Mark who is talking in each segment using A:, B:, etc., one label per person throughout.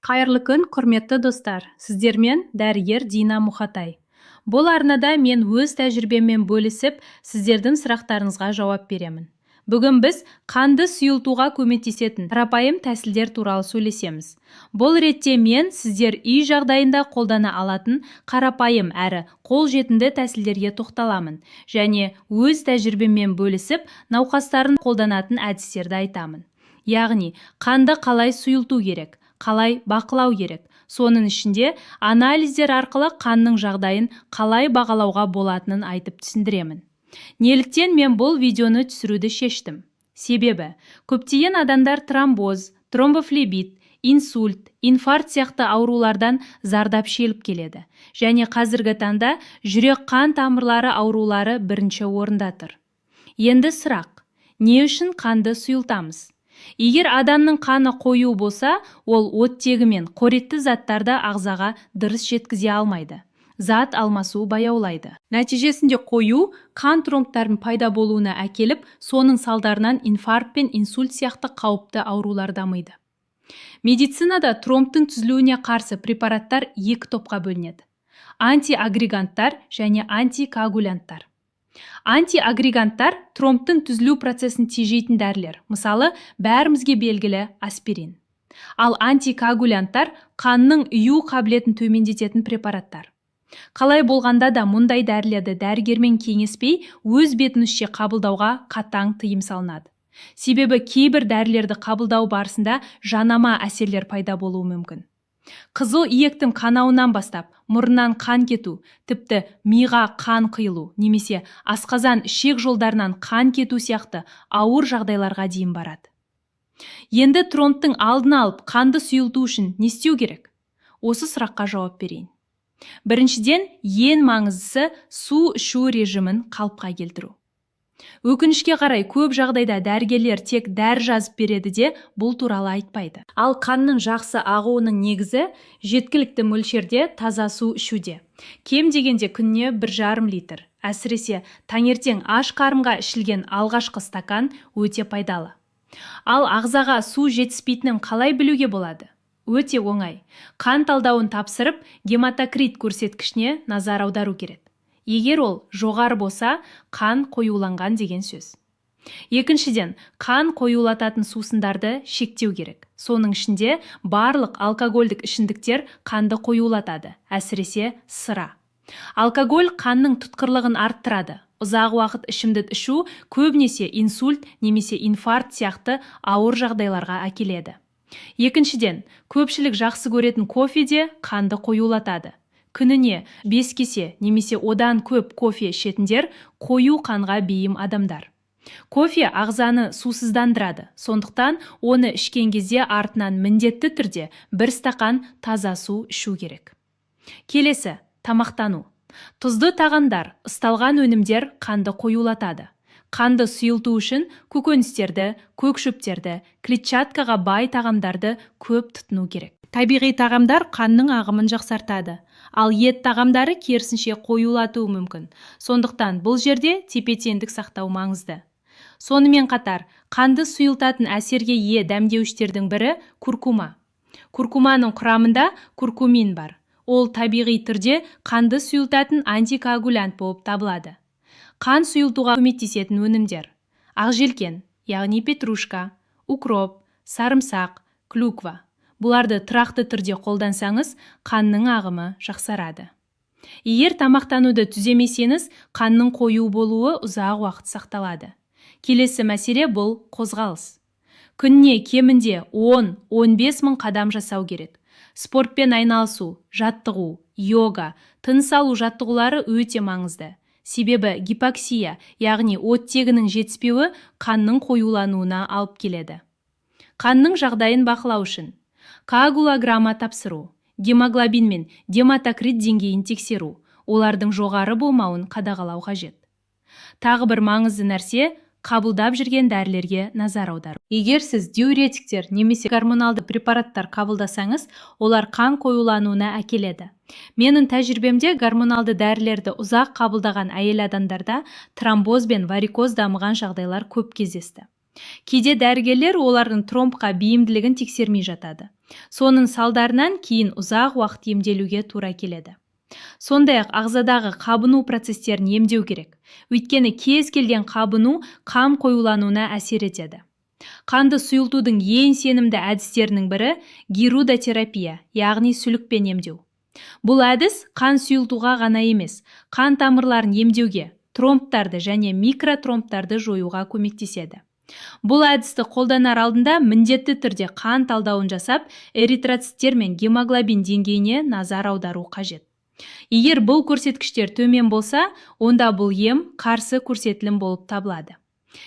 A: Қайырлы күн, құрметті достар. Сіздермен дәрігер Дина Мұхатай. Бұл арнада мен өз тәжірибеммен бөлісіп, сіздердің сұрақтарыңызға жауап беремін. Бүгін біз қанды сұйылтуға көмектесетін қарапайым тәсілдер туралы сөйлесеміз. Бұл ретте мен сіздер үй жағдайында қолдана алатын қарапайым әрі қолжетімді тәсілдерге тоқталамын және өз тәжірибеммен бөлісіп, науқастардың қолданатын әдістерді айтамын. Яғни, қанды қалай сұйылту керек, қалай бақылау керек. Соның ішінде анализдер арқылы қанның жағдайын қалай бағалауға болатынын айтып түсіндіремін. Неліктен мен бұл видеоны түсіруді шештім? Себебі, көптеген адамдар тромбоз, тромбофлебит, инсульт, инфаркт сияқты аурулардан зардап шегіп келеді. Және қазіргі таңда жүрек қан тамырлары аурулары бірінші орында тұр. Енді сұрақ, не үшін қанды сұйылтамыз? Егер адамның қаны қою болса, ол оттегі мен қоректі заттарды ағзаға дұрыс жеткізе алмайды. Зат алмасу баяулайды. Нәтижесінде қою қан тромбтардың пайда болуына әкеліп, соның салдарынан инфаркт пен инсульт сияқты қауіпті аурулар дамиды. Медицинада тромбтың түзілуіне қарсы препараттар екі топқа бөлінеді: антиагреганттар және антикоагулянттар. Антиагреганттар тромбтың түзілу процесін тежейтін дәрілер, мысалы, бәрімізге белгілі аспирин. Ал антикоагулянттар қанның үю қабілетін төмендететін препараттар. Қалай болғанда да мұндай дәрілерді дәрігермен кеңеспей, өз бетіңізше қабылдауға қатаң тыйым салынады. Себебі кейбір дәрілерді қабылдау барысында жанама әсерлер пайда болуы мүмкін. Қызыл иектің қанауынан бастап, мұрыннан қан кету, тіпті миға қан құйылу, немесе асқазан ішек жолдарынан қан кету сияқты ауыр жағдайларға дейін барады. Енді тромбтың алдын алып, қанды сұйылту үшін не істеу керек? Осы сұраққа жауап берейін. Біріншіден, ең маңыздысы су ішу режимін қалыпқа келтіру. Өкінішке қарай көп жағдайда дәрігерлер тек дәрі жазып береді де, бұл туралы айтпайды. Ал қанның жақсы ағуының негізі жеткілікті мөлшерде таза су ішуде. Кем дегенде күніне 1,5 литр. Әсіресе таңертең аш қарынға ішілген алғашқы стакан өте пайдалы. Ал ағзаға су жетіспейтінін қалай білуге болады? Өте оңай. Қан талдауын тапсырып, гематокрит көрсеткішіне назар аудару керек. Егер ол жоғары болса, қан қоюланған деген сөз. Екіншіден, қан қоюлататын сусындарды шектеу керек. Соның ішінде барлық алкогольдік ішімдіктер қанды қоюлатады, әсіресе сыра. Алкоголь қанның тұтқырлығын арттырады. Ұзақ уақыт ішімдік ішу көбінесе инсульт немесе инфаркт сияқты ауыр жағдайларға әкеледі. Екіншіден, көпшілік жақсы көретін кофе де қанды қоюлатады. Күніне 5 кесе немесе одан көп кофе ішетіндер қою қанға бейім адамдар. Кофе ағзаны сусыздандырады, сондықтан оны ішкен кезде артынан міндетті түрде 1 стақан таза су ішу керек. Келесі, тамақтану. Тұзды тағамдар, ысталған өнімдер қанды қоюлатады. Қанды сұйылту үшін көкөністерді, көкшөптерді, клетчаткаға бай тағамдарды көп тұтыну керек. Табиғи тағамдар қанның ағымын жақсартады, ал ет тағамдары керісінше қоюлатуы мүмкін. Сондықтан бұл жерде тепе-теңдік сақтау маңызды. Сонымен қатар, қанды сұйылтатын әсерге ие дәмдеуіштердің бірі куркума. Куркуманың құрамында куркумин бар. Ол табиғи түрде қанды сұйылтатын антикоагулянт болып табылады. Қан сұйылтуға көмектесетін өнімдер: ақжелкен, яғни петрушка, укроп, сарымсақ, клюква. Бұларды тұрақты түрде қолдансаңыз, қанның ағымы жақсарады. Егер тамақтануды түземесеңіз, қанның қою болуы ұзақ уақыт сақталады. Келесі мәселе бұл қозғалыс. Күніне кемінде 10-15 мың қадам жасау керек. Спортпен айналысу, жаттығу, йога, тыныс алу жаттығулары өте маңызды. Себебі гипоксия, яғни оттегінің жетіспеуі қанның қоюлануына алып келеді. Қанның жағдайын бақылау үшін коагулограмма тапсыру, гемоглобин мен гематокрит деңгейін тексеру, олардың жоғары болмауын қадағалау қажет. Тағы бір маңызды нәрсе қабылдап жүрген дәрілерге назар аудару. Егер сіз диуретиктер немесе гормоналды препараттар қабылдасаңыз, олар қан қоюлануына әкеледі. Менің тәжірибемде гормоналды дәрілерді ұзақ қабылдаған әйел адамдарда тромбоз бен варикоз дамыған жағдайлар көп кездесті. Кейде дәрігерлер олардың тромбқа бейімділігін тексермей жатады. Соның салдарынан кейін ұзақ уақыт емделуге тура келеді. Сондай-ақ ағзадағы қабыну процестерін емдеу керек. Өйткені кез келген қабыну қан қоюлануына әсер етеді. Қанды сұйылтудың ең сенімді әдістерінің бірі гирудотерапия, яғни сүлікпен емдеу. Бұл әдіс қан сұйылтуға ғана емес, қан тамырларын емдеуге, тромбтарды және микротромбтарды жоюға көмектеседі. Бұл әдісті қолданар алдында міндетті түрде қан талдауын жасап, эритроциттер мен гемоглобин деңгейіне назар аудару қажет. Егер бұл көрсеткіштер төмен болса, онда бұл ем қарсы көрсетілім болып табылады.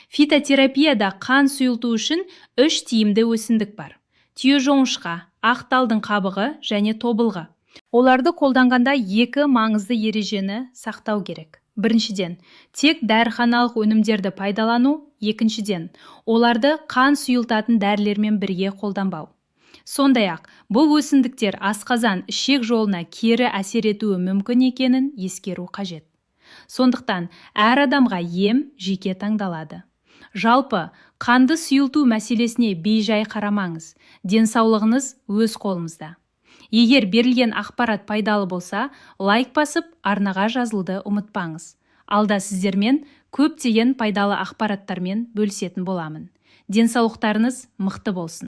A: Фитотерапияда қан сұйылту үшін 3 тиімді өсімдік бар: түйежоңышқа, ақ талдың қабығы және тобылғы. Оларды қолданғанда 2 маңызды ережені сақтау керек. Біріншіден, тек дәріханалық өнімдерді пайдалану, екіншіден, оларды қан сұйылтатын дәрілермен бірге қолданбау. Сондай-ақ, бұл өсімдіктер асқазан ішек жолына кері әсер етуі мүмкін екенін ескеру қажет. Сондықтан, әр адамға ем жеке таңдалады. Жалпы, қанды сұйылту мәселесіне бейжай қарамаңыз. Денсаулығыңыз өз қолыңызда. Егер берілген ақпарат пайдалы болса, лайк басып, арнаға жазылуды ұмытпаңыз. Алда сіздермен көптеген пайдалы ақпараттармен бөлісетін боламын. Денсаулықтарыңыз мықты болсын.